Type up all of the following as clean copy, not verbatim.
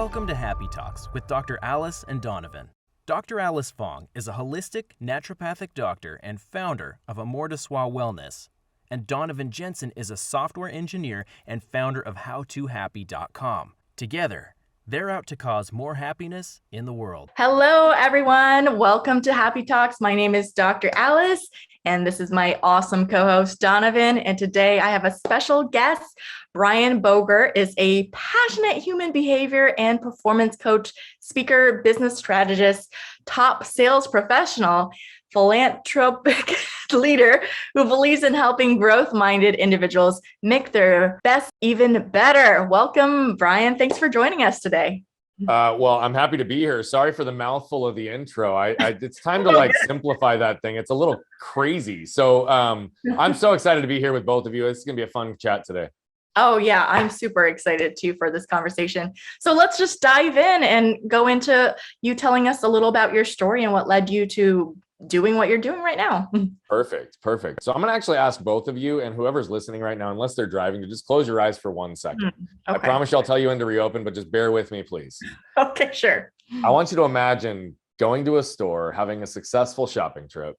Welcome to Happy Talks with Dr. Alice and Donovan. Dr. Alice Fong is a holistic naturopathic doctor and founder of Amor de Soi Wellness, and Donovan Jensen is a software engineer and founder of HowToHappy.com. Together, they're out to cause more happiness in the world. Hello, everyone. Welcome to Happy Talks. My name is Dr. Alice, and this is my awesome co-host, Donovan. And today I have a special guest. Brian Bogert is a passionate human behavior and performance coach, speaker, business strategist, top sales professional, philanthropic leader who believes in helping growth-minded individuals make their best even better. Welcome, Brian. Thanks for joining us today. Well, I'm happy to be here. Sorry for the mouthful of the intro. It's time to simplify that thing. It's a little crazy. So I'm so excited to be here with both of you. It's going to be a fun chat today. Oh, yeah, I'm super excited too for this conversation. So let's just dive in and go into you telling us a little about your story and what led you to doing what you're doing right now. Perfect. So I'm going to actually ask both of you and whoever's listening right now, unless they're driving, to just close your eyes for 1 second. Okay. I promise you I'll tell you when to reopen, but just bear with me, please. Okay, sure. I want you to imagine going to a store, having a successful shopping trip,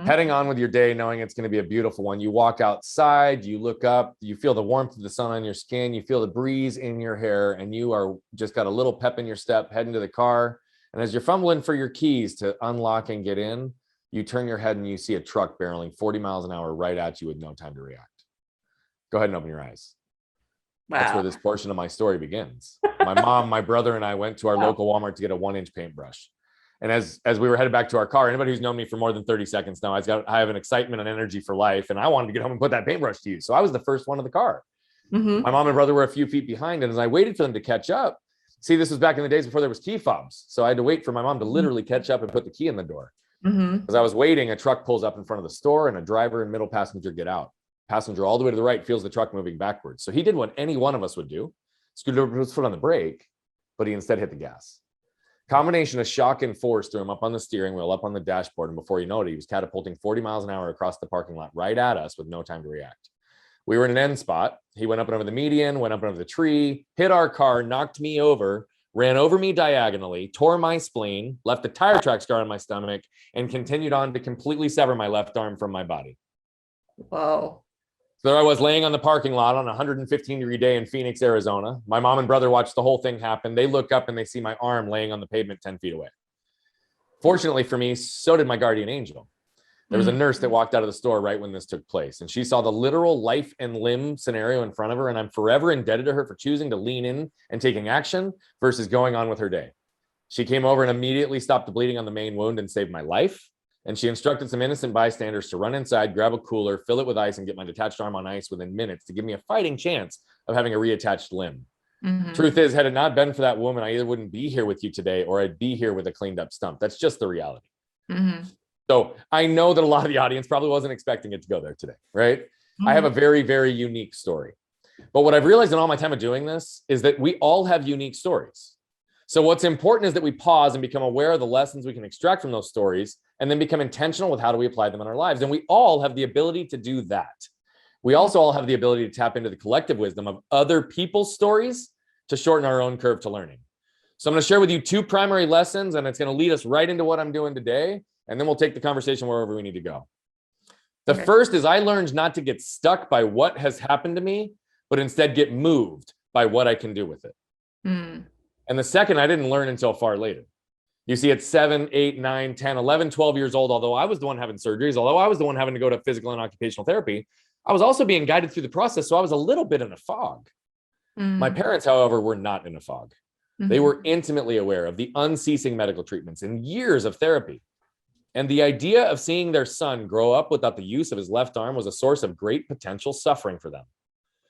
heading on with your day, knowing it's going to be a beautiful one. You walk outside, you look up, you feel the warmth of the sun on your skin, you feel the breeze in your hair, and you are just got a little pep in your step, heading to the car. And as you're fumbling for your keys to unlock and get in, you turn your head and you see a truck barreling 40 miles an hour right at you with no time to react. Go ahead and open your eyes. Wow. That's where this portion of my story begins. My mom, my brother, and I went to our local Walmart to get a 1-inch paintbrush. And as we were headed back to our car, anybody who's known me for more than 30 seconds now, I have an excitement and energy for life. And I wanted to get home and put that paintbrush to use. So I was the first one in the car. My mom and brother were a few feet behind. And as I waited for them to catch up, see, this was back in the days before there was key fobs. So I had to wait for my mom to literally catch up and put the key in the door. As I was waiting, a truck pulls up in front of the store and a driver and middle passenger get out. Passenger all the way to the right feels the truck moving backwards. So he did what any one of us would do. Scooted over his foot on the brake, but he instead hit the gas. Combination of shock and force threw him up on the steering wheel, up on the dashboard. And before you know it, he was catapulting 40 miles an hour across the parking lot right at us with no time to react. We were in an end spot. He went up and over the median, went up and over the tree, hit our car, knocked me over, ran over me diagonally, tore my spleen, left a tire track scar on my stomach, and continued on to completely sever my left arm from my body. Whoa. So there I was laying on the parking lot on a 115-degree day in Phoenix, Arizona. My mom and brother watched the whole thing happen. They look up and they see my arm laying on the pavement 10 feet away. Fortunately for me, so did my guardian angel. There was a nurse that walked out of the store right when this took place, and she saw the literal life and limb scenario in front of her, and I'm forever indebted to her for choosing to lean in and taking action versus going on with her day. She came over and immediately stopped the bleeding on the main wound and saved my life. And she instructed some innocent bystanders to run inside, grab a cooler, fill it with ice, and get my detached arm on ice within minutes to give me a fighting chance of having a reattached limb. Truth is, had it not been for that woman, I either wouldn't be here with you today or I'd be here with a cleaned up stump. That's just the reality. So I know that a lot of the audience probably wasn't expecting it to go there today, right? I have a very, very unique story. But what I've realized in all my time of doing this is that we all have unique stories. So what's important is that we pause and become aware of the lessons we can extract from those stories and then become intentional with how do we apply them in our lives. And we all have the ability to do that. We also all have the ability to tap into the collective wisdom of other people's stories to shorten our own curve to learning. So I'm going to share with you 2 primary lessons, and it's going to lead us right into what I'm doing today. And then we'll take the conversation wherever we need to go. The first is I learned not to get stuck by what has happened to me, but instead get moved by what I can do with it. And the second, I didn't learn until far later. You see, at 7, 8, 9, 10, 11, 12 years old, although I was the one having surgeries, although I was the one having to go to physical and occupational therapy, I was also being guided through the process. So I was a little bit in a fog. My parents, however, were not in a fog. They were intimately aware of the unceasing medical treatments and years of therapy. And the idea of seeing their son grow up without the use of his left arm was a source of great potential suffering for them.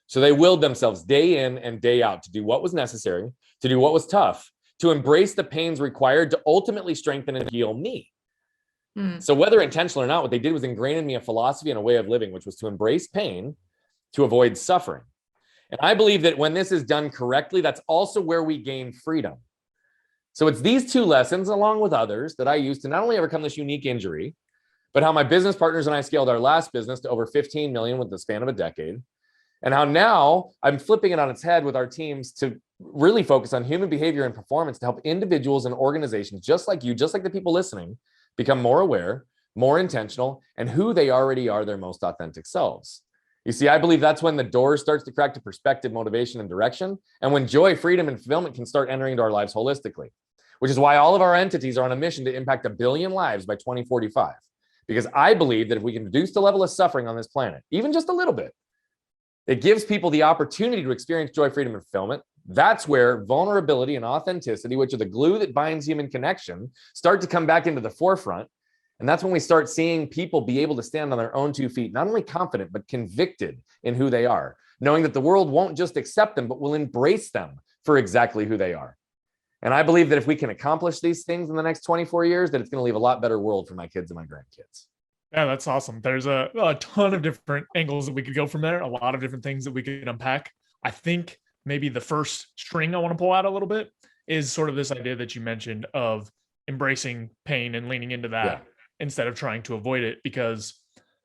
So they willed themselves day in and day out to do what was necessary, to do what was tough, to embrace the pains required to ultimately strengthen and heal me. So whether intentional or not, what they did was ingrain in me a philosophy and a way of living, which was to embrace pain, to avoid suffering. And I believe that when this is done correctly, that's also where we gain freedom. So it's these 2 lessons, along with others, that I used to not only overcome this unique injury, but how my business partners and I scaled our last business to over 15 million with the span of a decade. And how now I'm flipping it on its head with our teams to really focus on human behavior and performance to help individuals and organizations just like you, just like the people listening, become more aware, more intentional, and who they already are, their most authentic selves. You see, I believe that's when the door starts to crack to perspective, motivation, and direction, and when joy, freedom, and fulfillment can start entering into our lives holistically, which is why all of our entities are on a mission to impact 1 billion lives by 2045. Because I believe that if we can reduce the level of suffering on this planet, even just a little bit, it gives people the opportunity to experience joy, freedom, and fulfillment. That's where vulnerability and authenticity, which are the glue that binds human connection, start to come back into the forefront. And that's when we start seeing people be able to stand on their own 2 feet, not only confident, but convicted in who they are, knowing that the world won't just accept them, but will embrace them for exactly who they are. And I believe that if we can accomplish these things in the next 24 years, that it's going to leave a lot better world for my kids and my grandkids. Yeah, that's awesome. There's a ton of different angles that we could go from there, a lot of different things that we could unpack. I think maybe the first string I want to pull out a little bit is sort of this idea that you mentioned of embracing pain and leaning into that instead of trying to avoid it, because,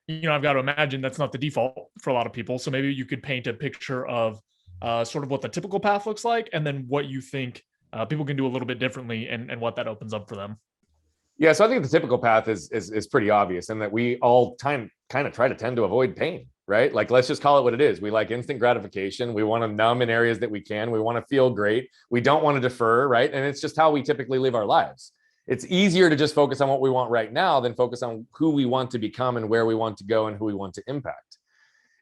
I've got to imagine that's not the default for a lot of people. So maybe you could paint a picture of sort of what the typical path looks like, and then what you think people can do a little bit differently and what that opens up for them. Yeah, so I think the typical path is pretty obvious, and that we all kind of try to tend to avoid pain, right? Like, let's just call it what it is. We like instant gratification. We want to numb in areas that we can. We want to feel great. We don't want to defer, right? And it's just how we typically live our lives. It's easier to just focus on what we want right now than focus on who we want to become and where we want to go and who we want to impact.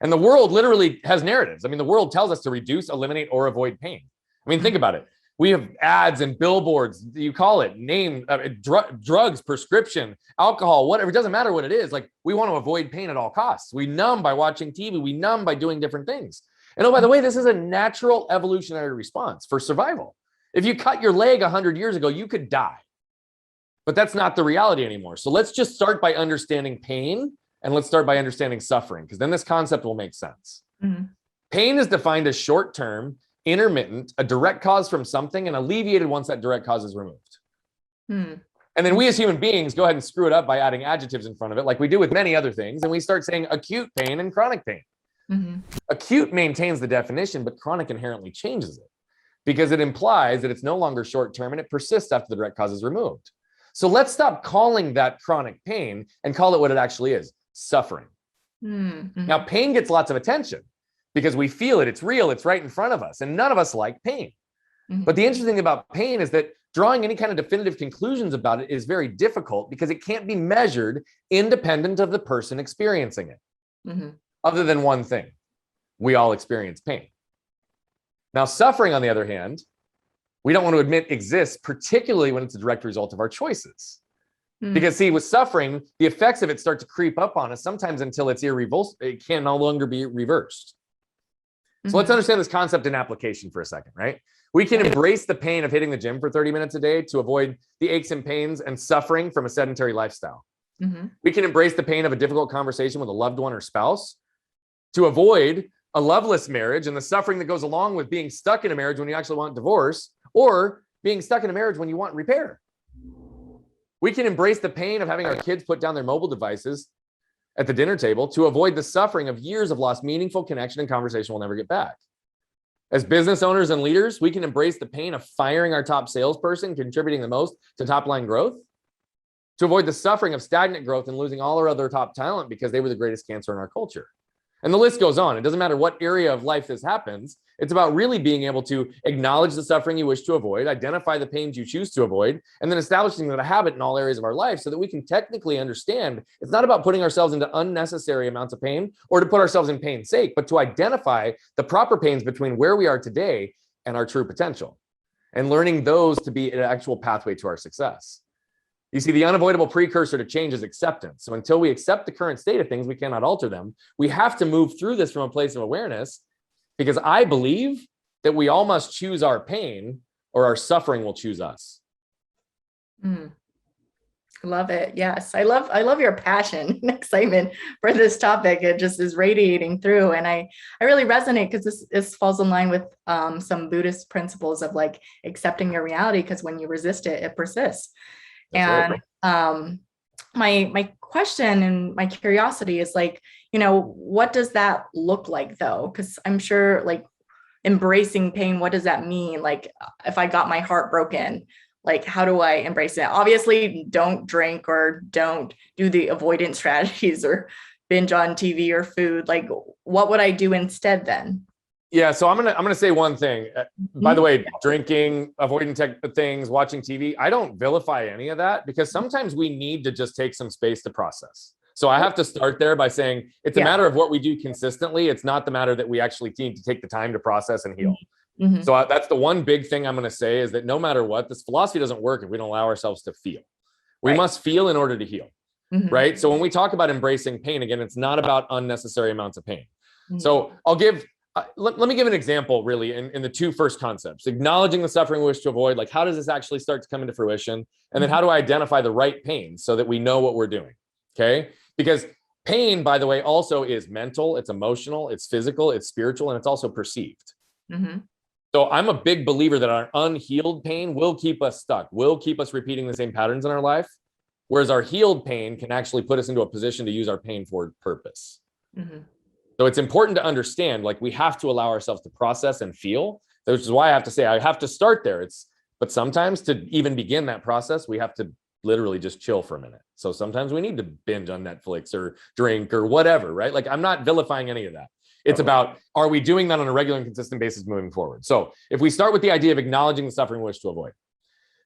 And the world literally has narratives. I mean, the world tells us to reduce, eliminate, or avoid pain. I mean, think about it. We have ads and billboards, you call it, drugs, prescription, alcohol, whatever. It doesn't matter what it is. Like, we want to avoid pain at all costs. We numb by watching TV. We numb by doing different things. And oh, by the way, this is a natural evolutionary response for survival. If you cut your leg 100 years ago, you could die. But that's not the reality anymore. So let's just start by understanding pain, and let's start by understanding suffering, because then this concept will make sense. Mm-hmm. Pain is defined as short-term, intermittent, a direct cause from something, and alleviated once that direct cause is removed. And then we as human beings go ahead and screw it up by adding adjectives in front of it, like we do with many other things, and we start saying acute pain and chronic pain. Mm-hmm. Acute maintains the definition, but chronic inherently changes it, because it implies that it's no longer short-term and it persists after the direct cause is removed. So let's stop calling that chronic pain and call it what it actually is, suffering. Mm-hmm. Now, pain gets lots of attention because we feel it, it's real, it's right in front of us, and none of us like pain. Mm-hmm. But the interesting thing about pain is that drawing any kind of definitive conclusions about it is very difficult because it can't be measured independent of the person experiencing it. Mm-hmm. Other than one thing, we all experience pain. Now, suffering, on the other hand, we don't want to admit exists, particularly when it's a direct result of our choices. Because see, with suffering, the effects of it start to creep up on us, sometimes until it's irreversible. It can no longer be reversed. So let's understand this concept in application for a second, right? We can embrace the pain of hitting the gym for 30 minutes a day to avoid the aches and pains and suffering from a sedentary lifestyle. We can embrace the pain of a difficult conversation with a loved one or spouse to avoid a loveless marriage and the suffering that goes along with being stuck in a marriage when you actually want divorce, or being stuck in a marriage when you want repair. We can embrace the pain of having our kids put down their mobile devices at the dinner table to avoid the suffering of years of lost meaningful connection and conversation we'll never get back. As business owners and leaders, we can embrace the pain of firing our top salesperson, contributing the most to top line growth, to avoid the suffering of stagnant growth and losing all our other top talent because they were the greatest cancer in our culture. And the list goes on. It doesn't matter what area of life this happens. It's about really being able to acknowledge the suffering you wish to avoid, identify the pains you choose to avoid, and then establishing that a habit in all areas of our life so that we can technically understand it's not about putting ourselves into unnecessary amounts of pain or to put ourselves in pain's sake, but to identify the proper pains between where we are today and our true potential, and learning those to be an actual pathway to our success. You see, the unavoidable precursor to change is acceptance. So until we accept the current state of things, we cannot alter them. We have to move through this from a place of awareness, because I believe that we all must choose our pain or our suffering will choose us. Love it. Yes. I love your passion and excitement for this topic. It just is radiating through. And I really resonate because this falls in line with some Buddhist principles of like accepting your reality, because when you resist it, it persists. That's and right. My question and my curiosity is like, what does that look like though? Because I'm sure like embracing pain, what does that mean? Like if I got my heart broken, like how do I embrace it? Obviously, don't drink or don't do the avoidance strategies or binge on TV or food. Like what would I do instead then? Yeah, so I'm gonna say one thing. By the way, drinking, avoiding tech things, watching TV, I don't vilify any of that because sometimes we need to just take some space to process. So I have to start there by saying it's a matter of what we do consistently. It's not the matter that we actually need to take the time to process and heal. Mm-hmm. So that's the one big thing I'm going to say is that no matter what, this philosophy doesn't work if we don't allow ourselves to feel. We must feel in order to heal, right? So when we talk about embracing pain, again, it's not about unnecessary amounts of pain. So I'll give, let me give an example really in the two first concepts, acknowledging the suffering we wish to avoid, like how does this actually start to come into fruition? And then how do I identify the right pain so that we know what we're doing, okay? Because pain, by the way, also is mental, it's emotional, it's physical, it's spiritual, and it's also perceived. So I'm a big believer that our unhealed pain will keep us stuck, will keep us repeating the same patterns in our life, whereas our healed pain can actually put us into a position to use our pain for purpose. So it's important to understand, like we have to allow ourselves to process and feel, which is why I have to say, I have to start there. But sometimes to even begin that process, we have to literally just chill for a minute. So sometimes we need to binge on Netflix or drink or whatever, right? Like I'm not vilifying any of that. It's about, are we doing that on a regular and consistent basis moving forward? So if we start with the idea of acknowledging the suffering we wish to avoid,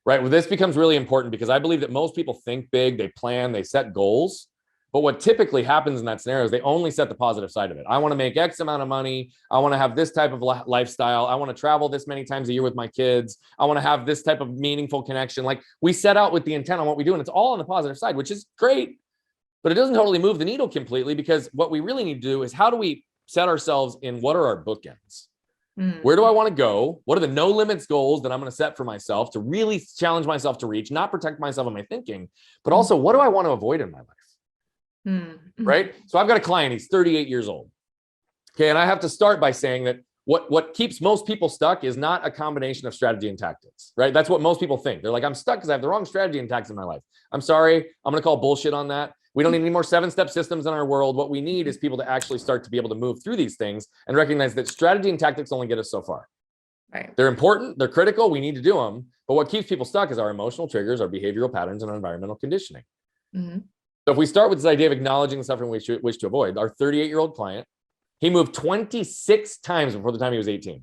right? Well, this becomes really important because I believe that most people think big, they plan, they set goals. But what typically happens in that scenario is they only set the positive side of it. I want to make X amount of money. I want to have this type of lifestyle. I want to travel this many times a year with my kids. I want to have this type of meaningful connection. Like we set out with the intent on what we do, and it's all on the positive side, which is great. But it doesn't totally move the needle completely because what we really need to do is how do we set ourselves in what are our bookends? Where do I want to go? What are the no limits goals that I'm going to set for myself to really challenge myself to reach, not protect myself in my thinking, but also what do I want to avoid in my life? Right? So I've got a client, he's 38 years old. Okay. And I have to start by saying that what keeps most people stuck is not a combination of strategy and tactics, right? That's what most people think. They're like, I'm stuck because I have the wrong strategy and tactics in my life. I'm sorry. I'm going to call bullshit on that. We don't need any more 7-step systems in our world. What we need is people to actually start to be able to move through these things and recognize that strategy and tactics only get us so far. Right. They're important. They're critical. We need to do them. But what keeps people stuck is our emotional triggers, our behavioral patterns, and our environmental conditioning. So if we start with this idea of acknowledging the suffering we wish to avoid, our 38-year-old client, he moved 26 times before the time he was 18.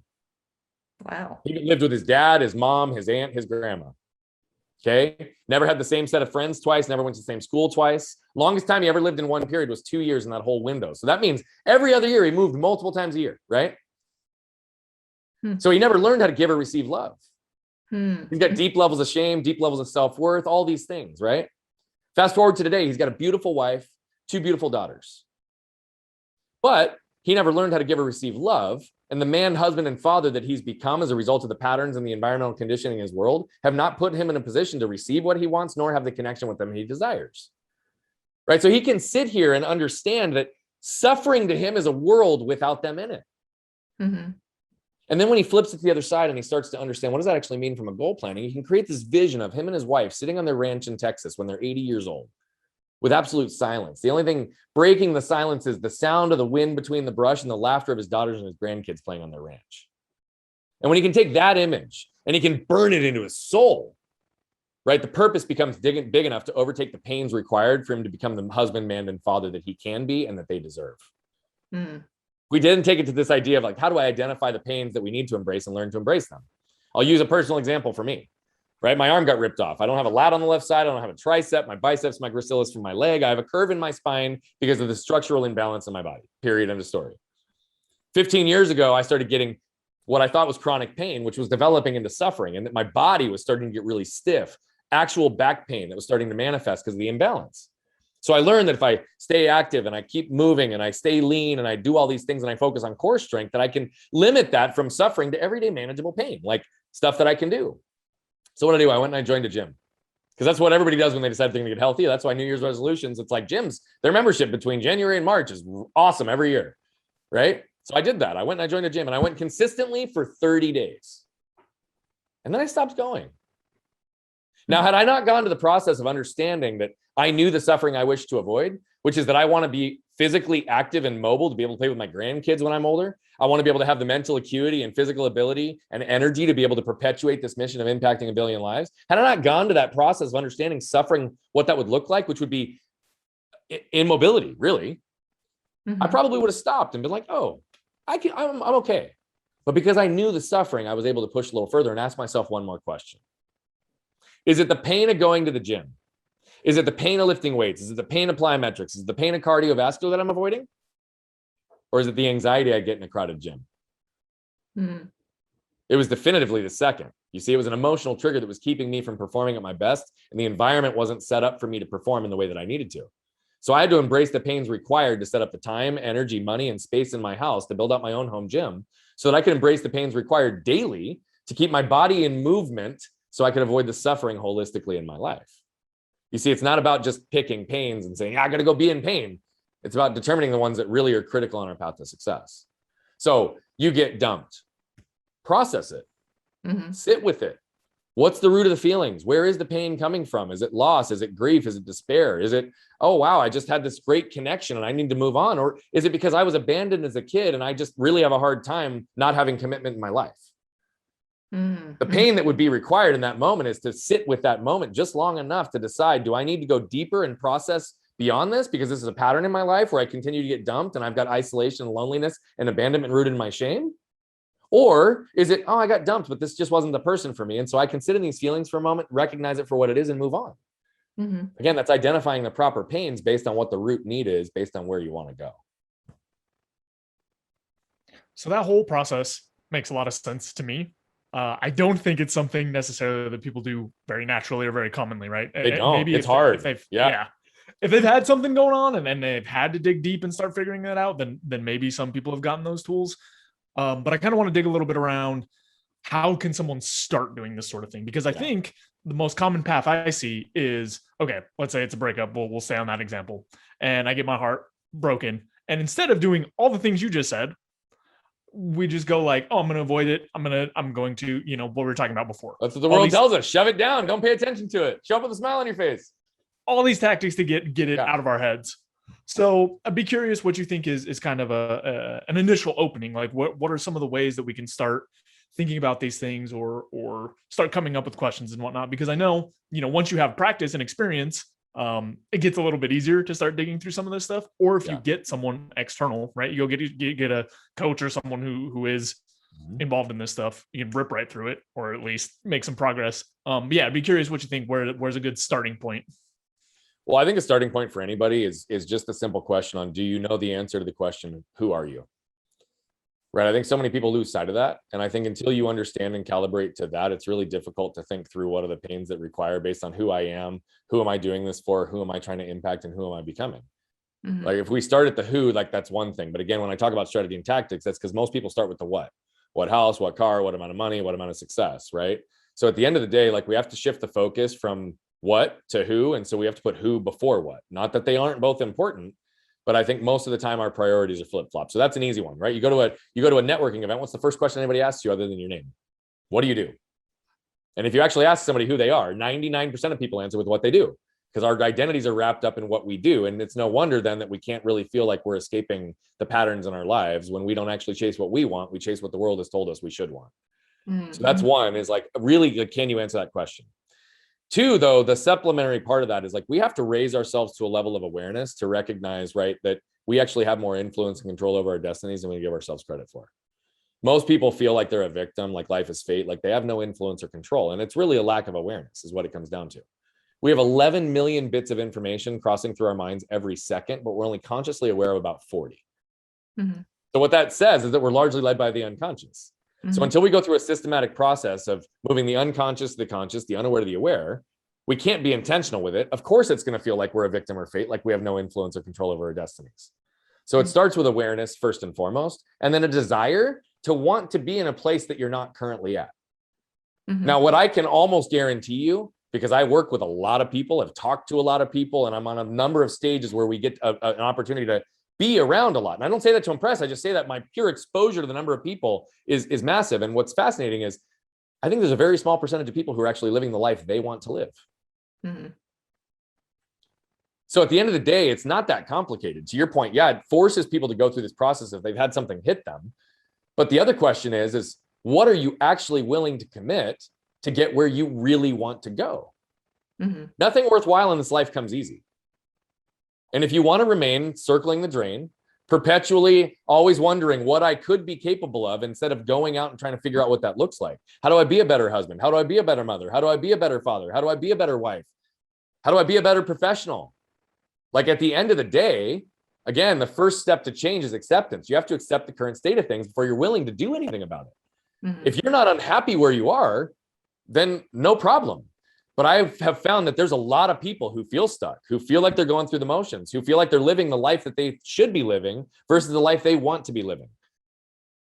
Wow. He lived with his dad, his mom, his aunt, his grandma. Okay. Never had the same set of friends twice, never went to the same school twice. Longest time he ever lived in one period was 2 years in that whole window. So that means every other year he moved multiple times a year, right? So he never learned how to give or receive love. He's got deep levels of shame, deep levels of self-worth, all these things, right? Fast forward to today, he's got a beautiful wife, 2 beautiful daughters. But he never learned how to give or receive love. And the man, husband, and father that he's become as a result of the patterns and the environmental conditioning in his world have not put him in a position to receive what he wants, nor have the connection with them he desires. Right? So he can sit here and understand that suffering to him is a world without them in it. And then when he flips it to the other side and he starts to understand what does that actually mean from a goal planning, he can create this vision of him and his wife sitting on their ranch in Texas when they're 80 years old with absolute silence. The only thing breaking the silence is the sound of the wind between the brush and the laughter of his daughters and his grandkids playing on their ranch. And when he can take that image and he can burn it into his soul, right? The purpose becomes big enough to overtake the pains required for him to become the husband, man, and father that he can be and that they deserve. We didn't take it to this idea of like, how do I identify the pains that we need to embrace and learn to embrace them? I'll use a personal example for me, right? My arm got ripped off. I don't have a lat on the left side. I don't have a tricep, my biceps, my gracilis from my leg. I have a curve in my spine because of the structural imbalance in my body, period, end of story. 15 years ago, I started getting what I thought was chronic pain, which was developing into suffering, and that my body was starting to get really stiff, actual back pain that was starting to manifest because of the imbalance. So I learned that if I stay active and I keep moving and I stay lean and I do all these things and I focus on core strength, that I can limit that from suffering to everyday manageable pain, like stuff that I can do. So what did I do? I went and I joined a gym because that's what everybody does when they decide they're going to get healthy. That's why New Year's resolutions, it's like gyms, their membership between January and March is awesome every year, right? So I did that. I went and I joined a gym and I went consistently for 30 days. And then I stopped going. Now, had I not gone to the process of understanding that I knew the suffering I wish to avoid, which is that I want to be physically active and mobile to be able to play with my grandkids when I'm older. I want to be able to have the mental acuity and physical ability and energy to be able to perpetuate this mission of impacting a billion lives. Had I not gone to that process of understanding suffering, what that would look like, which would be immobility, really, I probably would have stopped and been like, oh, I'm okay. But because I knew the suffering, I was able to push a little further and ask myself one more question. Is it the pain of going to the gym? Is it the pain of lifting weights? Is it the pain of plyometrics? Is it the pain of cardiovascular that I'm avoiding? Or is it the anxiety I get in a crowded gym? It was definitively the second. You see, it was an emotional trigger that was keeping me from performing at my best, and the environment wasn't set up for me to perform in the way that I needed to. So I had to embrace the pains required to set up the time, energy, money, and space in my house to build out my own home gym so that I could embrace the pains required daily to keep my body in movement so I could avoid the suffering holistically in my life. You see, it's not about just picking pains and saying, I got to go be in pain. It's about determining the ones that really are critical on our path to success. So you get dumped. Process it. Sit with it. What's the root of the feelings? Where is the pain coming from? Is it loss? Is it grief? Is it despair? Is it, oh, wow, I just had this great connection and I need to move on? Or is it because I was abandoned as a kid and I just really have a hard time not having commitment in my life? The pain that would be required in that moment is to sit with that moment just long enough to decide, do I need to go deeper and process beyond this because this is a pattern in my life where I continue to get dumped and I've got isolation and loneliness and abandonment rooted in my shame? Or is it, oh, I got dumped, but this just wasn't the person for me. And so I can sit in these feelings for a moment, recognize it for what it is and move on. Again, that's identifying the proper pains based on what the root need is, based on where you want to go. So that whole process makes a lot of sense to me. I don't think it's something necessarily that people do very naturally or very commonly, right? They don't. Maybe it's hard. If they've had something going on and then they've had to dig deep and start figuring that out, then maybe some people have gotten those tools. But I kind of want to dig a little bit around how can someone start doing this sort of thing? Because I think the most common path I see is, okay, let's say it's a breakup. We'll stay on that example. And I get my heart broken. And instead of doing all the things you just said, we just go like, oh, I'm going to avoid it. I'm going to, what we were talking about before. That's what the world tells us. Shove it down. Don't pay attention to it. Show up with a smile on your face. All these tactics to get it out of our heads. So I'd be curious what you think is kind of an initial opening. Like what are some of the ways that we can start thinking about these things or start coming up with questions and whatnot? Because I know, once you have practice and experience, it gets a little bit easier to start digging through some of this stuff. Or if you get someone external, right, you go get a coach or someone who is involved in this stuff, you can rip right through it or at least make some progress. But yeah, I'd be curious what you think, where's a good starting point? Well, I think a starting point for anybody is just a simple question on, do you know the answer to the question, who are you? Right. I think so many people lose sight of that. And I think until you understand and calibrate to that, it's really difficult to think through what are the pains that require based on who I am, who am I doing this for, who am I trying to impact, and who am I becoming? Like if we start at the who, like that's one thing. But again, when I talk about strategy and tactics, that's because most people start with the what house, what car, what amount of money, what amount of success, right? So at the end of the day, like we have to shift the focus from what to who. And so we have to put who before what. Not that they aren't both important, but I think most of the time our priorities are flip-flop. So that's an easy one, right? You go to a networking event. What's the first question anybody asks you other than your name? What do you do? And if you actually ask somebody who they are, 99% of people answer with what they do, because our identities are wrapped up in what we do. And it's no wonder then that we can't really feel like we're escaping the patterns in our lives when we don't actually chase what we want. We chase what the world has told us we should want. So that's one, is like, really, can you answer that question? Two, though, the supplementary part of that is like, we have to raise ourselves to a level of awareness to recognize, right, that we actually have more influence and control over our destinies than we give ourselves credit for. Most people feel like they're a victim, like life is fate, like they have no influence or control. And it's really a lack of awareness is what it comes down to. We have 11 million bits of information crossing through our minds every second, but we're only consciously aware of about 40. So what that says is that we're largely led by the unconscious. So until we go through a systematic process of moving the unconscious to the conscious, the unaware to the aware, we can't be intentional with it. Of course, it's going to feel like we're a victim or fate, like we have no influence or control over our destinies. So it starts with awareness first and foremost, and then a desire to want to be in a place that you're not currently at. Now, what I can almost guarantee you, because I work with a lot of people, have talked to a lot of people, and I'm on a number of stages where we get an opportunity to be around a lot. And I don't say that to impress. I just say that my pure exposure to the number of people is massive. And what's fascinating is I think there's a very small percentage of people who are actually living the life they want to live. So at the end of the day, it's not that complicated. To your point, yeah, it forces people to go through this process if they've had something hit them. But the other question is what are you actually willing to commit to get where you really want to go? Mm-hmm. Nothing worthwhile in this life comes easy. And if you want to remain circling the drain, perpetually always wondering what I could be capable of instead of going out and trying to figure out what that looks like. How do I be a better husband? How do I be a better mother? How do I be a better father? How do I be a better wife? How do I be a better professional? Like at the end of the day, again, the first step to change is acceptance. You have to accept the current state of things before you're willing to do anything about it. Mm-hmm. If you're not unhappy where you are, then no problem. But I have found that there's a lot of people who feel stuck, who feel like they're going through the motions, who feel like they're living the life that they should be living versus the life they want to be living.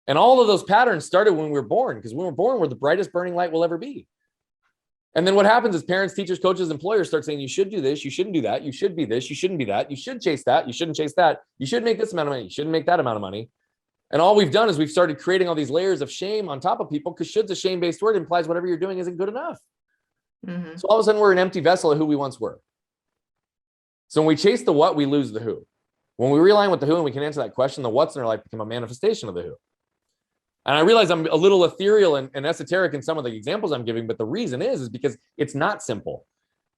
And all of those patterns started when we were born, because when we're born, we're the brightest burning light we'll ever be. And then what happens is parents, teachers, coaches, employers start saying, you should do this, you shouldn't do that, you should be this, you shouldn't be that, you should chase that, you shouldn't chase that, you should make this amount of money, you shouldn't make that amount of money. And all we've done is we've started creating all these layers of shame on top of people, because should's a shame-based word, implies whatever you're doing isn't good enough. Mm-hmm. So all of a sudden we're an empty vessel of who we once were. So when we chase the what, we lose the who. When we realign with the who and we can answer that question, the what's in our life become a manifestation of the who. And I realize I'm a little ethereal and esoteric in some of the examples I'm giving, but the reason is because it's not simple.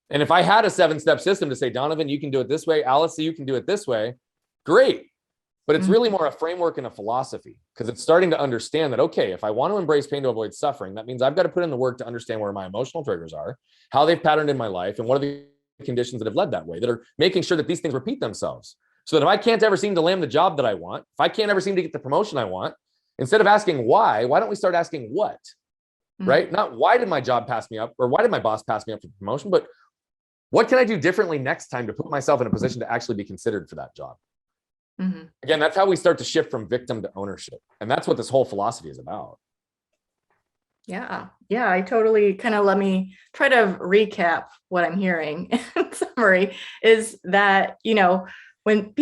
And if I had a 7-step system to say, Donovan, you can do it this way, Alice, you can do it this way, great. But it's really more a framework and a philosophy, because it's starting to understand that, okay, if I want to embrace pain to avoid suffering, that means I've got to put in the work to understand where my emotional triggers are, how they've patterned in my life, and what are the conditions that have led that way, that are making sure that these things repeat themselves. So that if I can't ever seem to land the job that I want, if I can't ever seem to get the promotion I want, instead of asking why don't we start asking what, right? Not why did my job pass me up, or why did my boss pass me up for promotion, but what can I do differently next time to put myself in a position to actually be considered for that job? Mm-hmm. Again, that's how we start to shift from victim to ownership. And that's what this whole philosophy is about. Yeah. I totally let me try to recap what I'm hearing in summary is that, when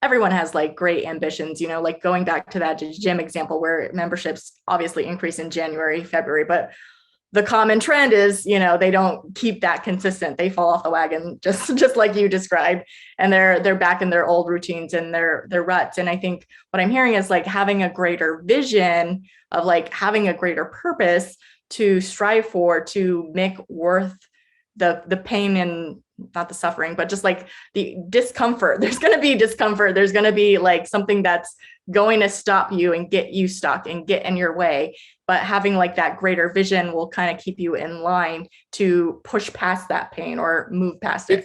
everyone has like great ambitions, like going back to that gym example where memberships obviously increase in January, February, but the common trend is, they don't keep that consistent. They fall off the wagon, just like you described, and they're back in their old routines and their ruts. And I think what I'm hearing is like having a greater vision of like having a greater purpose to strive for, to make worth the pain and not the suffering, but just like the discomfort. There's going to be discomfort. There's going to be like something that's going to stop you and get you stuck and get in your way. But having like that greater vision will kind of keep you in line to push past that pain or move past it.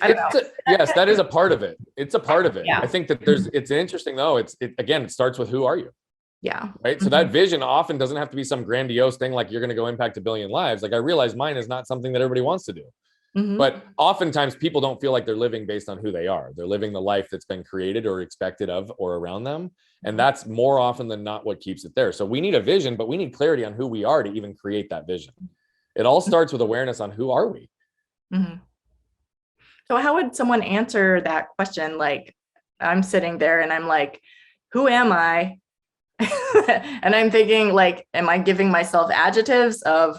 Yes, that is a part of it. It's a part of it. Yeah. I think that it's interesting though. It starts with who are you? Yeah. Right. So that vision often doesn't have to be some grandiose thing like you're going to go impact 1 billion lives. Like I realize mine is not something that everybody wants to do. Mm-hmm. But oftentimes people don't feel like they're living based on who they are. They're living the life that's been created or expected of or around them. And that's more often than not what keeps it there. So we need a vision, but we need clarity on who we are to even create that vision. It all starts with awareness on who are we. Mm-hmm. So how would someone answer that question? Like I'm sitting there and I'm like, who am I? And I'm thinking like, am I giving myself adjectives of,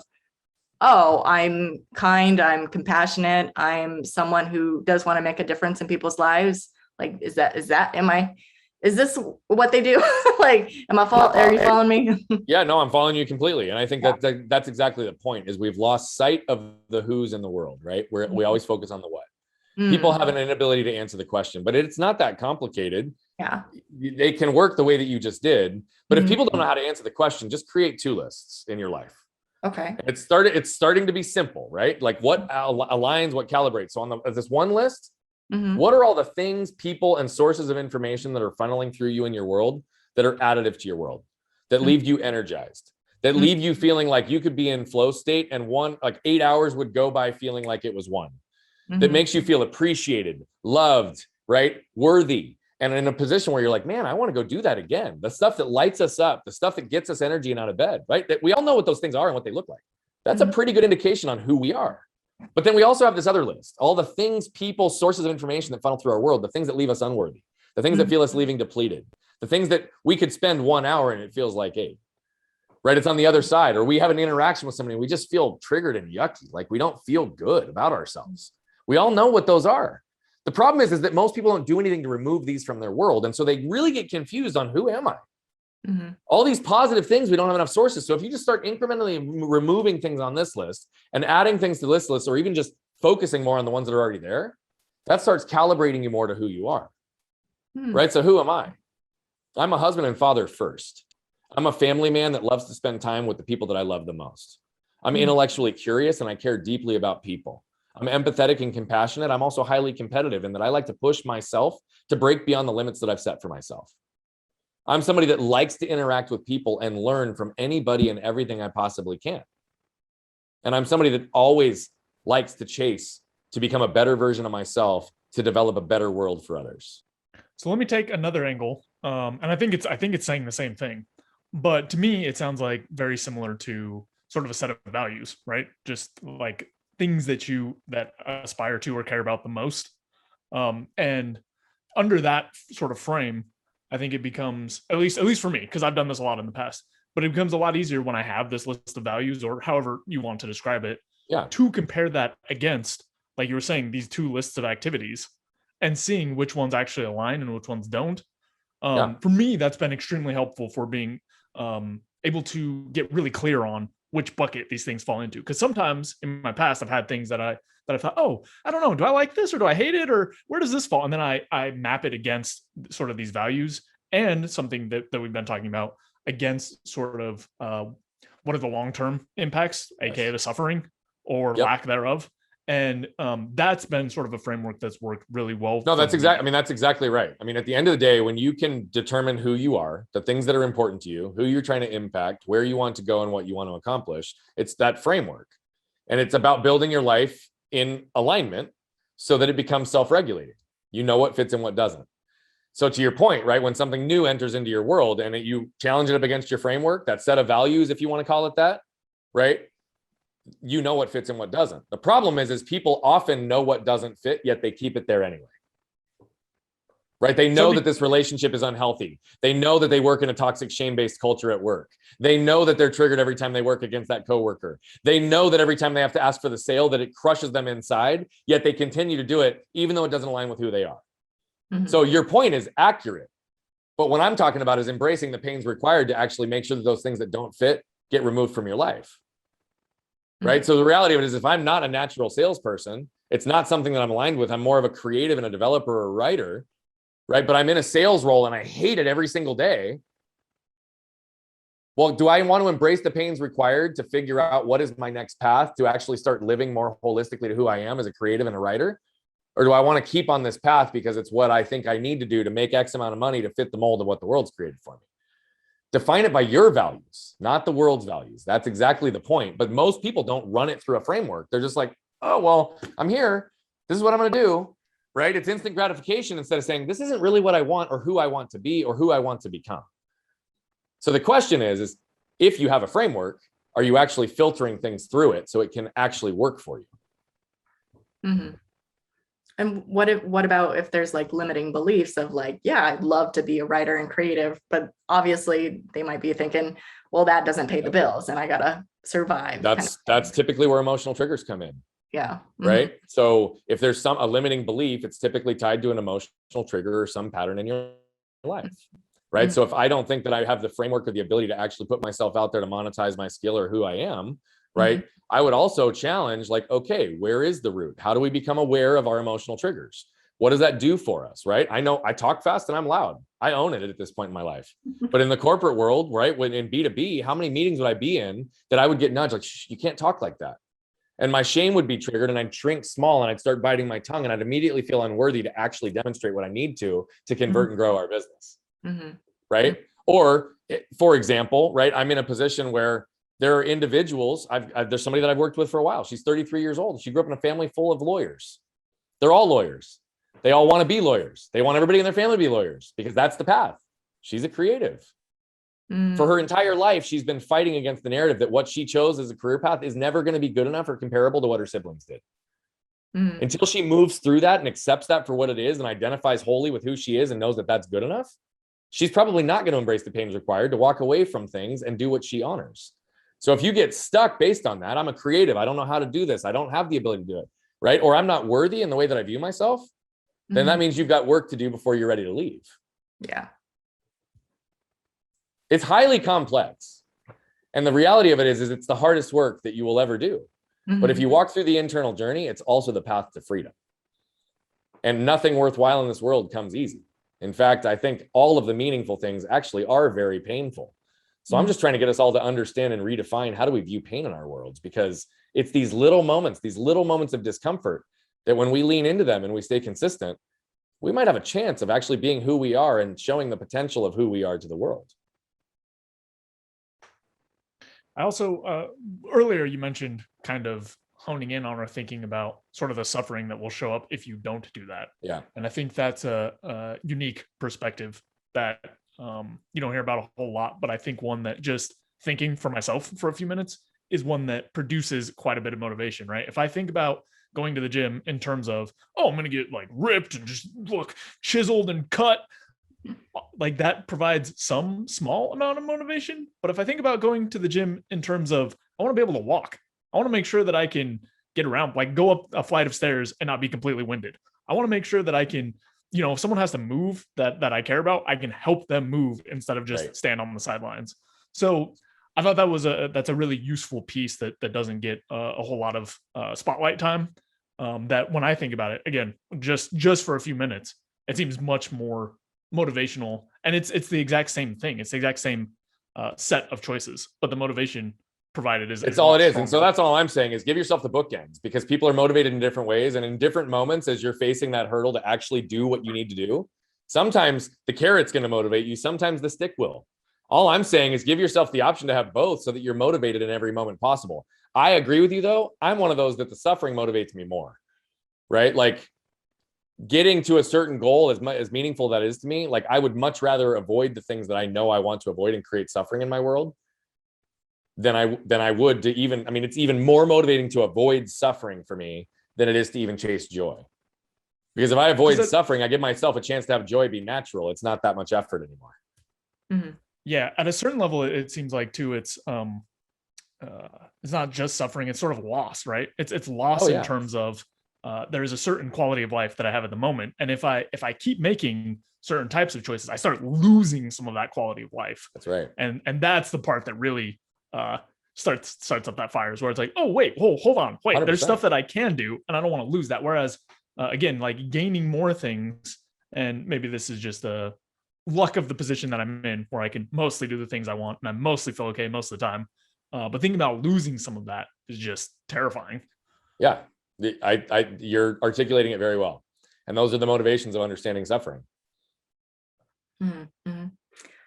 oh, I'm kind, I'm compassionate, I'm someone who does want to make a difference in people's lives? Like, is this what they do? Like, are you following me? Yeah, no, I'm following you completely. And I think that's exactly the point is we've lost sight of the who's in the world, right? Where we always focus on the what. People have an inability to answer the question, but it's not that complicated. Yeah. They can work the way that you just did. But if people don't know how to answer the question, just create 2 lists in your life. Okay. It's starting to be simple, right? Like what aligns, what calibrates. So on this one list, what are all the things, people, and sources of information that are funneling through you in your world that are additive to your world, that leave you energized, that leave you feeling like you could be in flow state and 8 hours would go by feeling like it was 1, that makes you feel appreciated, loved, right? Worthy. And in a position where you're like, man, I want to go do that again. The stuff that lights us up, the stuff that gets us energy and out of bed, right? That we all know what those things are and what they look like. That's a pretty good indication on who we are. But then we also have this other list, all the things, people, sources of information that funnel through our world, the things that leave us unworthy, the things that feel us leaving depleted, the things that we could spend 1 hour and it feels like 8, right? It's on the other side. Or we have an interaction with somebody and we just feel triggered and yucky. Like we don't feel good about ourselves. We all know what those are. The problem is that most people don't do anything to remove these from their world. And so they really get confused on who am I? Mm-hmm. All these positive things, we don't have enough sources. So if you just start incrementally removing things on this list and adding things to this list, or even just focusing more on the ones that are already there, that starts calibrating you more to who you are. Right? So who am I? I'm a husband and father first. I'm a family man that loves to spend time with the people that I love the most. I'm intellectually curious and I care deeply about people. I'm empathetic and compassionate. I'm also highly competitive in that I like to push myself to break beyond the limits that I've set for myself. I'm somebody that likes to interact with people and learn from anybody and everything I possibly can. And I'm somebody that always likes to chase to become a better version of myself, to develop a better world for others. So let me take another angle. And I think it's saying the same thing, but to me, it sounds like very similar to sort of a set of values, right? Just like things that aspire to or care about the most. And under that sort of frame, I think it becomes, at least for me, because I've done this a lot in the past, but it becomes a lot easier when I have this list of values, or however you want to describe it, to compare that against, like you were saying, these two lists of activities, and seeing which ones actually align and which ones don't. For me, that's been extremely helpful for being able to get really clear on which bucket these things fall into. Because sometimes in my past, I've had things that I thought, oh, I don't know, do I like this or do I hate it, or where does this fall? And then I map it against sort of these values, and something that we've been talking about, against sort of what are the long-term impacts, aka the suffering or lack thereof. And that's been sort of a framework that's worked really well. No, that's exactly, that's exactly right. I mean, at the end of the day, when you can determine who you are, the things that are important to you, who you're trying to impact, where you want to go and what you want to accomplish, it's that framework. And it's about building your life in alignment so that it becomes self-regulating. You know what fits and what doesn't. So to your point, right, when something new enters into your world and you challenge it up against your framework, that set of values, if you want to call it that, right? You know what fits and what doesn't. The problem is people often know what doesn't fit, yet they keep it there anyway. Right? They know that this relationship is unhealthy. They know that they work in a toxic shame-based culture at work. They know that they're triggered every time they work against that coworker. They know that every time they have to ask for the sale that it crushes them inside, yet they continue to do it even though it doesn't align with who they are. Mm-hmm. So your point is accurate. But what I'm talking about is embracing the pains required to actually make sure that those things that don't fit get removed from your life. Right. So the reality of it is, if I'm not a natural salesperson, it's not something that I'm aligned with. I'm more of a creative and a developer or a writer. Right. But I'm in a sales role and I hate it every single day. Well, do I want to embrace the pains required to figure out what is my next path to actually start living more holistically to who I am as a creative and a writer? Or do I want to keep on this path because it's what I think I need to do to make X amount of money to fit the mold of what the world's created for me? Define it by your values, not the world's values. That's exactly the point. But most people don't run it through a framework. They're just like, oh, well, I'm here. This is what I'm going to do. Right? It's instant gratification instead of saying, this isn't really what I want or who I want to be or who I want to become. So the question is if you have a framework, are you actually filtering things through it so it can actually work for you? Mm-hmm. And what about if there's like limiting beliefs of like, yeah, I'd love to be a writer and creative, but obviously they might be thinking, well, that doesn't pay the bills and I gotta survive. That's typically where emotional triggers come in. Yeah. Mm-hmm. Right. So if there's a limiting belief, it's typically tied to an emotional trigger or some pattern in your life. Right. Mm-hmm. So if I don't think that I have the framework or the ability to actually put myself out there to monetize my skill or who I am, right. Mm-hmm. I would also challenge like, okay, where is the root? How do we become aware of our emotional triggers? What does that do for us? Right. I know I talk fast and I'm loud. I own it at this point in my life. But in the corporate world, right, when in B2B, how many meetings would I be in that I would get nudged like, you can't talk like that. And my shame would be triggered and I'd shrink small and I'd start biting my tongue and I'd immediately feel unworthy to actually demonstrate what I need to convert mm-hmm. and grow our business. Mm-hmm. Right. Or for example, right, I'm in a position where there are individuals, there's somebody that I've worked with for a while. She's 33 years old. She grew up in a family full of lawyers. They're all lawyers. They all want to be lawyers. They want everybody in their family to be lawyers because that's the path. She's a creative. For her entire life, she's been fighting against the narrative that what she chose as a career path is never going to be good enough or comparable to what her siblings did. Until she moves through that and accepts that for what it is and identifies wholly with who she is and knows that that's good enough, she's probably not going to embrace the pains required to walk away from things and do what she honors. So if you get stuck based on that, I'm a creative, I don't know how to do this, I don't have the ability to do it, right? Or I'm not worthy in the way that I view myself, then that means you've got work to do before you're ready to leave. Yeah. It's highly complex. And the reality of it is it's the hardest work that you will ever do. But if you walk through the internal journey, it's also the path to freedom. And nothing worthwhile in this world comes easy. In fact, I think all of the meaningful things actually are very painful. So I'm just trying to get us all to understand and redefine how do we view pain in our worlds, because it's these little moments of discomfort that when we lean into them and we stay consistent, we might have a chance of actually being who we are and showing the potential of who we are to the world. I also, earlier you mentioned kind of honing in on or thinking about sort of the suffering that will show up if you don't do that. Yeah. And I think that's a unique perspective that you don't hear about a whole lot, but I think one that just thinking for myself for a few minutes is one that produces quite a bit of motivation, right? If I think about going to the gym in terms of, oh, I'm going to get like ripped and just look chiseled and cut, like that provides some small amount of motivation. But if I think about going to the gym in terms of, I want to be able to walk, I want to make sure that I can get around, like go up a flight of stairs and not be completely winded. I want to make sure that I can, you know, if someone has to move that I care about, I can help them move instead of just stand on the sidelines. So I thought that's a really useful piece that doesn't get a whole lot of spotlight time. That when I think about it, again, just for a few minutes, it seems much more motivational, and it's the exact same thing. It's the exact same set of choices, but the motivation provided is it's all it is. And so that's all I'm saying is give yourself the bookends, because people are motivated in different ways and in different moments as you're facing that hurdle to actually do what you need to do. Sometimes the carrot's going to motivate you, sometimes the stick will. All I'm saying is give yourself the option to have both so that you're motivated in every moment possible. I agree with you though. I'm one of those that the suffering motivates me more, right? Like getting to a certain goal, as meaningful that is to me, like I would much rather avoid the things that I know I want to avoid and create suffering in my world than I would to even, I mean, it's even more motivating to avoid suffering for me than it is to even chase joy. Because if I avoid suffering, I give myself a chance to have joy be natural. It's not that much effort anymore. Mm-hmm. Yeah, at a certain level, it seems like too, it's not just suffering, it's sort of loss, right? It's loss in terms of there is a certain quality of life that I have at the moment. And if I keep making certain types of choices, I start losing some of that quality of life. That's right. And that's the part that really starts up that fires, where it's like, oh, wait, hold on. Wait, 100%. There's stuff that I can do and I don't want to lose that. Whereas again, like gaining more things, and maybe this is just a luck of the position that I'm in where I can mostly do the things I want and I mostly feel okay most of the time. But thinking about losing some of that is just terrifying. Yeah. You're articulating it very well. And those are the motivations of understanding suffering. Mm-hmm.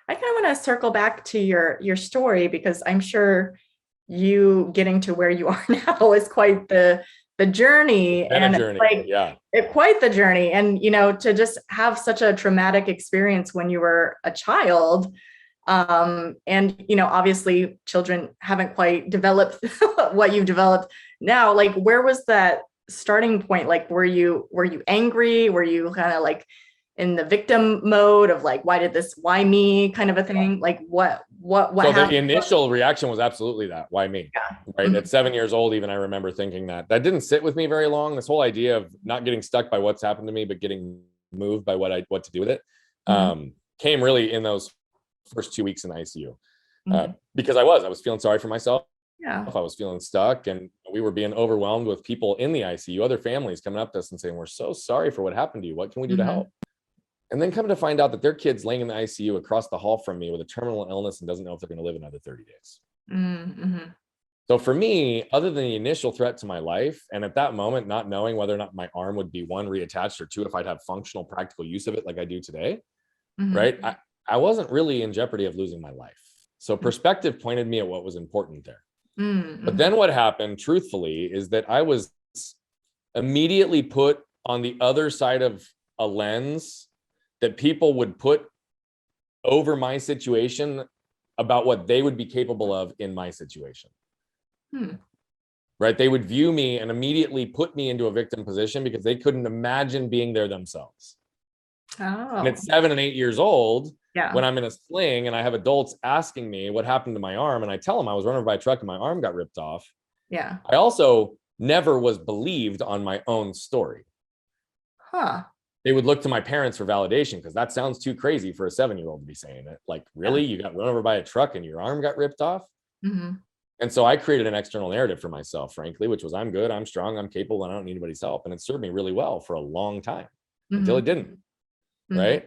I kind of want to circle back to your story, because I'm sure you getting to where you are now is quite the journey, and quite the journey. And, you know, to just have such a traumatic experience when you were a child, and, you know, obviously children haven't quite developed what you've developed now. Like, where was that starting point? Like, were you angry? Were you kind of like in the victim mode of like, why me kind of a thing? Like what so happened? The initial reaction was absolutely that, why me? Yeah. Right. Mm-hmm. At 7 years old, even I remember thinking that didn't sit with me very long. This whole idea of not getting stuck by what's happened to me, but getting moved by what to do with it, came really in those first 2 weeks in ICU, because I was feeling sorry for myself. Yeah. I was feeling stuck, and we were being overwhelmed with people in the ICU, other families coming up to us and saying, we're so sorry for what happened to you. What can we do to help? And then come to find out that their kid's laying in the ICU across the hall from me with a terminal illness and doesn't know if they're going to live another 30 days. Mm-hmm. So for me, other than the initial threat to my life, and at that moment, not knowing whether or not my arm would be one, reattached, or two, if I'd have functional, practical use of it like I do today, right? I wasn't really in jeopardy of losing my life. So perspective pointed me at what was important there. But then what happened, truthfully, is that I was immediately put on the other side of a lens that people would put over my situation about what they would be capable of in my situation. Right? They would view me and immediately put me into a victim position because they couldn't imagine being there themselves. And at 7 and 8 years old, when I'm in a sling and I have adults asking me what happened to my arm, and I tell them I was run over by a truck and my arm got ripped off. Yeah. I also never was believed on my own story. they would look to my parents for validation, because that sounds too crazy for a 7-year-old to be saying it. Like, really? You got run over by a truck and your arm got ripped off? Mm-hmm. And so I created an external narrative for myself, frankly, which was, I'm good, I'm strong, I'm capable, and I don't need anybody's help. And it served me really well for a long time until it didn't. Right.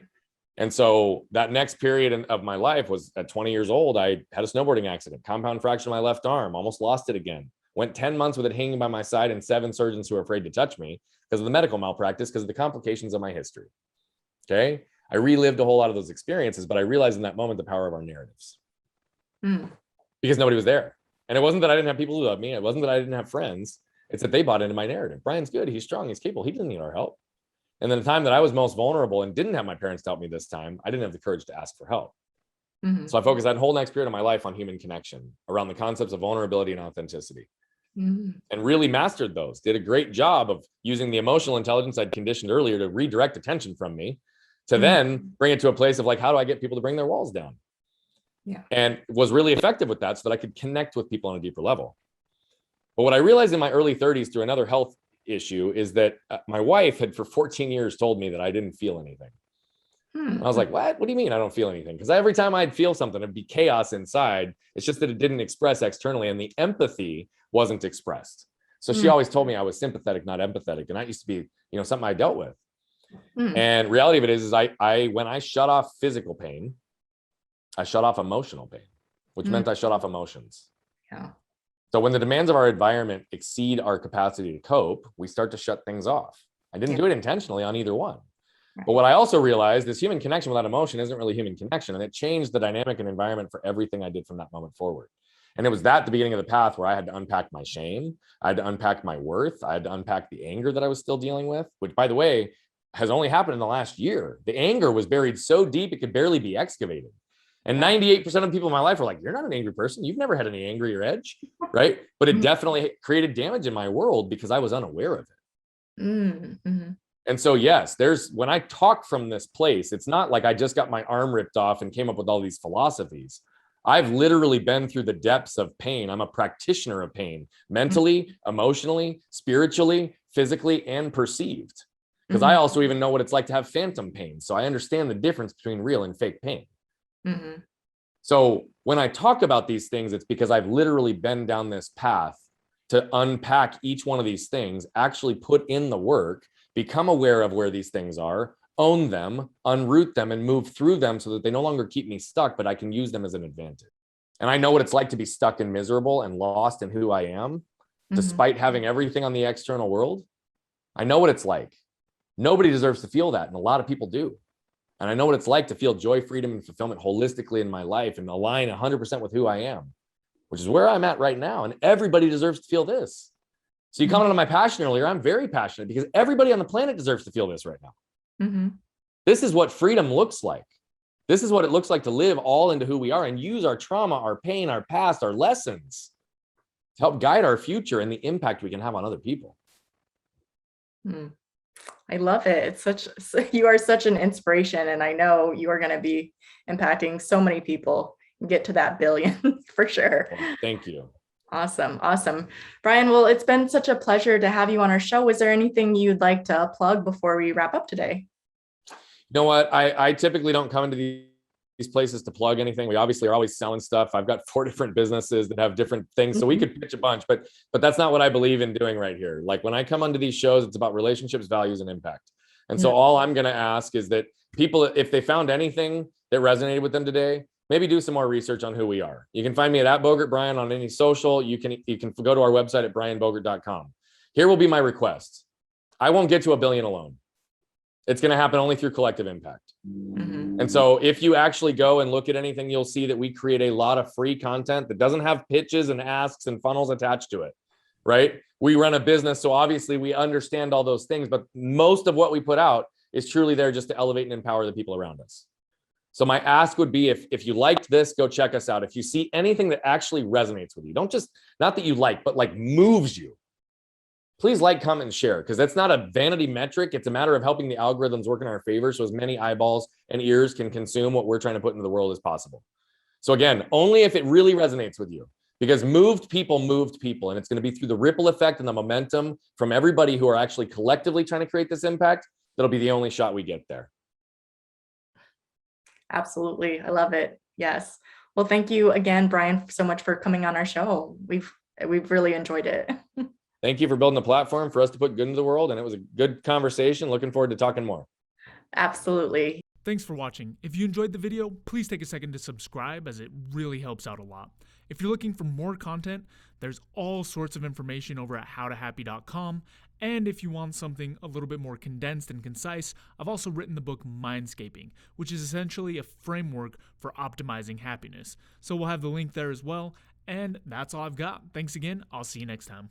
And so that next period of my life was at 20 years old. I had a snowboarding accident, compound fracture in my left arm, almost lost it again. Went 10 months with it hanging by my side and 7 surgeons who were afraid to touch me because of the medical malpractice, because of the complications of my history. Okay. I relived a whole lot of those experiences, but I realized in that moment the power of our narratives because nobody was there. And it wasn't that I didn't have people who loved me. It wasn't that I didn't have friends. It's that they bought into my narrative. Brian's good. He's strong. He's capable. He doesn't need our help. And then the time that I was most vulnerable and didn't have my parents to help me this time, I didn't have the courage to ask for help. So I focused that whole next period of my life on human connection, around the concepts of vulnerability and authenticity, and really mastered those. Did a great job of using the emotional intelligence I'd conditioned earlier to redirect attention from me to then bring it to a place of like, how do I get people to bring their walls down? And was really effective with that so that I could connect with people on a deeper level. But what I realized in my early 30s through another health issue is that my wife had for 14 years told me that I didn't feel anything. I was like, what do you mean I don't feel anything? Because every time I'd feel something, it'd be chaos inside. It's just that it didn't express externally, and the empathy wasn't expressed. So she always told me I was sympathetic, not empathetic. And that used to be, something I dealt with. And reality of it is I when I shut off physical pain, I shut off emotional pain, which meant I shut off emotions. So when the demands of our environment exceed our capacity to cope, we start to shut things off. I didn't do it intentionally on either one. But what I also realized is human connection without emotion isn't really human connection. And it changed the dynamic and environment for everything I did from that moment forward. And it was that the beginning of the path where I had to unpack my shame. I had to unpack my worth. I had to unpack the anger that I was still dealing with, which, by the way, has only happened in the last year. The anger was buried so deep it could barely be excavated. And 98% of people in my life were like, you're not an angry person. You've never had any anger or edge, right? But it definitely created damage in my world because I was unaware of it. And so, yes, when I talk from this place, it's not like I just got my arm ripped off and came up with all these philosophies. I've literally been through the depths of pain. I'm a practitioner of pain, mentally, emotionally, spiritually, physically, and perceived. Because I also even know what it's like to have phantom pain. So I understand the difference between real and fake pain. So when I talk about these things, it's because I've literally been down this path to unpack each one of these things, actually put in the work, become aware of where these things are, own them, unroot them, and move through them so that they no longer keep me stuck, but I can use them as an advantage. And I know what it's like to be stuck and miserable and lost in who I am, despite having everything on the external world. I know what it's like. Nobody deserves to feel that, and a lot of people do. And I know what it's like to feel joy, freedom, and fulfillment holistically in my life and align 100% with who I am, which is where I'm at right now. And everybody deserves to feel this. So you commented on my passion earlier. I'm very passionate because everybody on the planet deserves to feel this right now. This is what freedom looks like. This is what it looks like to live all into who we are and use our trauma, our pain, our past, our lessons to help guide our future and the impact we can have on other people. I love it. You are such an inspiration, and I know you are going to be impacting so many people and get to that billion for sure. Well, thank you. Awesome. Brian, well, it's been such a pleasure to have you on our show. Was there anything you'd like to plug before we wrap up today? You know what? I typically don't come into these places to plug anything. We obviously are always selling stuff. I've got 4 different businesses that have different things. So we could pitch a bunch, but that's not what I believe in doing right here. Like when I come onto these shows, it's about relationships, values, and impact. And so all I'm going to ask is that people, if they found anything that resonated with them today, maybe do some more research on who we are. You can find me at Bogert Brian on any social. You can go to our website at brianbogert.com. Here will be my request. I won't get to a billion alone. It's going to happen only through collective impact. And so if you actually go and look at anything, you'll see that we create a lot of free content that doesn't have pitches and asks and funnels attached to it, right? We run a business, so obviously we understand all those things, but most of what we put out is truly there just to elevate and empower the people around us. So my ask would be, if you liked this, go check us out. If you see anything that actually resonates with you, not that you like, but like moves you, please like, comment, and share, because that's not a vanity metric. It's a matter of helping the algorithms work in our favor so as many eyeballs and ears can consume what we're trying to put into the world as possible. So again, only if it really resonates with you, because moved people, and it's going to be through the ripple effect and the momentum from everybody who are actually collectively trying to create this impact that'll be the only shot we get there. Absolutely. I love it. Yes. Well, thank you again, Brian, so much for coming on our show. We've really enjoyed it. Thank you for building a platform for us to put good into the world. And it was a good conversation. Looking forward to talking more. Absolutely. Thanks for watching. If you enjoyed the video, please take a second to subscribe, as it really helps out a lot. If you're looking for more content, there's all sorts of information over at howtohappy.com. And if you want something a little bit more condensed and concise, I've also written the book Mindscaping, which is essentially a framework for optimizing happiness. So we'll have the link there as well. And that's all I've got. Thanks again. I'll see you next time.